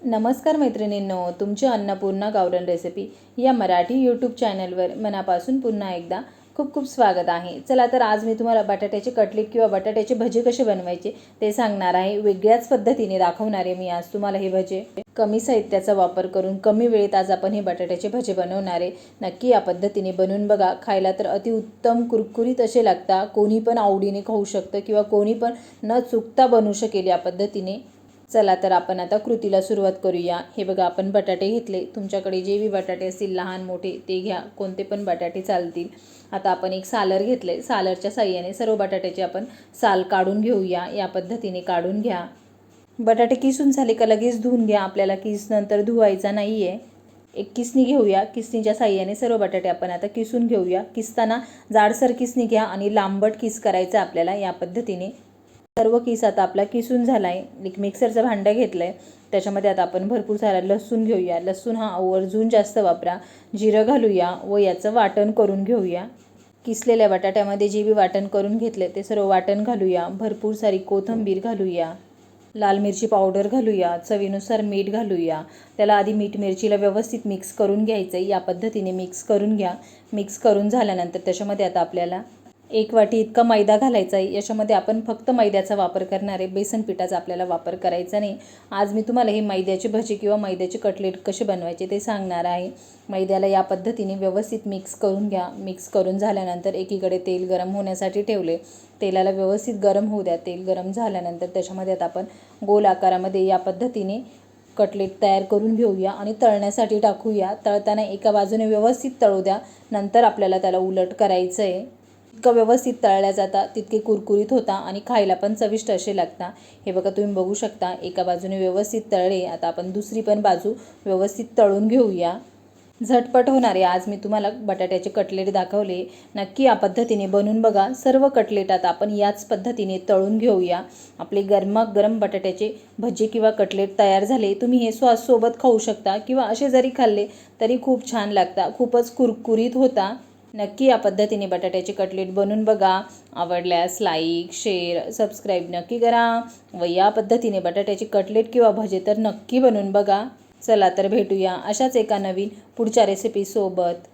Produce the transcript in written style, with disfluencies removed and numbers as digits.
नमस्कार मैत्रिणींनो, तुमची अन्नपूर्णा गावरान रेसिपी या मराठी यूट्यूब चॅनलवर मनापासून पुन्हा एकदा खूप खूप स्वागत आहे। चला तर आज मी तुम्हाला बटाट्याचे कटलेट किंवा बटाट्याचे भजे कसे बनवायचे ते सांगणार आहे। वेगळ्याच पद्धतीने दाखवणार आहे मी आज तुम्हाला हे भजे। कमी साहित्याचा वापर करून कमी वेळेत आज आपण हे बटाट्याचे भजे बनवणार आहे। नक्की या पद्धतीने बनवून बघा, खायला तर अतिउत्तम कुरकुरीत असे लागतात। कोणी पण आवडीने खाऊ शकतं किंवा कोणी पण न चुकता बनवू शकेल या पद्धतीने। चला तर आपण आता कृतीला सुरुवात करूया। हे बघा, आपण बटाटे घेतले, तुमच्याकडे जे भी बटाटे असतील लहान मोठे ते घ्या, कोणते पण बटाटे चालतील। आता आपण एक सालर घेतले, सालरच्या साहाय्याने सर्व बटाट्याचे आपण साल काढून घेऊया। या पद्धतीने काढून घ्या। बटाटे किसून झाले का लगेच धुवून घ्या, आपल्याला किस नंतर धुवायचा नाही आहे। एक किसणी घेऊया, किसणीच्या साहाय्याने सर्व बटाटे आपण आता किसून घेऊया। किसताना जाडसर किसणी घ्या आणि लांबट किस करायचा आपल्याला। या पद्धतीने सर्व किस आता आपला किसून झाला आहे। एक मिक्सरचं भांडं घेतलं आहे, त्याच्यामध्ये आता आपण भरपूर सारा लसूण घेऊया। लसूण हा आवर्जून जास्त वापरा। जिरं घालूया व याचं वाटण करून घेऊया। किसलेल्या बटाट्यामध्ये जे बी वाटण करून घेतले ते सर्व वाटण घालूया। भरपूर सारी कोथिंबीर घालूया, लाल मिरची पावडर घालूया, चवीनुसार मीठ घालूया। त्याला आधी मीठ मिरचीला व्यवस्थित मिक्स करून घ्यायचं आहे। या पद्धतीने मिक्स करून घ्या। मिक्स करून झाल्यानंतर त्याच्यामध्ये आता आपल्याला 1 वाटी इतका मैदा घालायचा आहे। याच्यामध्ये आपण फक्त मैद्याचा वापर करणार आहे, बेसन पिठाचा आपल्याला वापर करायचा नाही। आज मी तुम्हाला हे मैद्याचे भजी किंवा मैद्याचे कटलेट कसे बनवायचे ते सांगणार आहे। मैद्याला या पद्धतीने व्यवस्थित मिक्स करून घ्या। मिक्स करून झाल्यानंतर एकीकडे तेल गरम होण्यासाठी ठेवले। तेलाला व्यवस्थित गरम होऊ द्या। तेल गरम झाल्यानंतर त्याच्यामध्ये आता आपण गोल आकारामध्ये या पद्धतीने कटलेट तयार करून घेऊया आणि तळण्यासाठी टाकूया। तळताना एका बाजूने व्यवस्थित तळू द्या, नंतर आपल्याला त्याला उलट करायचं आहे। इतकं व्यवस्थित तळल्या जातात तितके कुरकुरीत होता आणि खायला पण चविष्ट असे लागतात। हे बघा, तुम्ही बघू शकता एका बाजूने व्यवस्थित तळले। आता आपण दुसरी पण बाजू व्यवस्थित तळून घेऊया। झटपट होणारे आज मी तुम्हाला बटाट्याचे कटलेट दाखवले। नक्की या पद्धतीने बनवून बघा। सर्व कटलेट आता आपण याच पद्धतीने तळून घेऊया। आपले गरमागरम बटाट्याचे भजी किंवा कटलेट तयार झाले। तुम्ही हे सॉस सोबत खाऊ शकता किंवा असे जरी खाल्ले तरी खूप छान लागतात, खूपच कुरकुरीत होता। नक्की या पद्धतीने बटाट्याचे कटलेट बनवून बघा। आवडल्यास लाईक, शेअर, सबस्क्राईब नक्की करा व या पद्धतीने बटाट्याचे कटलेट किंवा भजे तर नक्की बनवून बघा। चला तर भेटूया अशाच एका नवीन पुढच्या रेसिपीसोबत।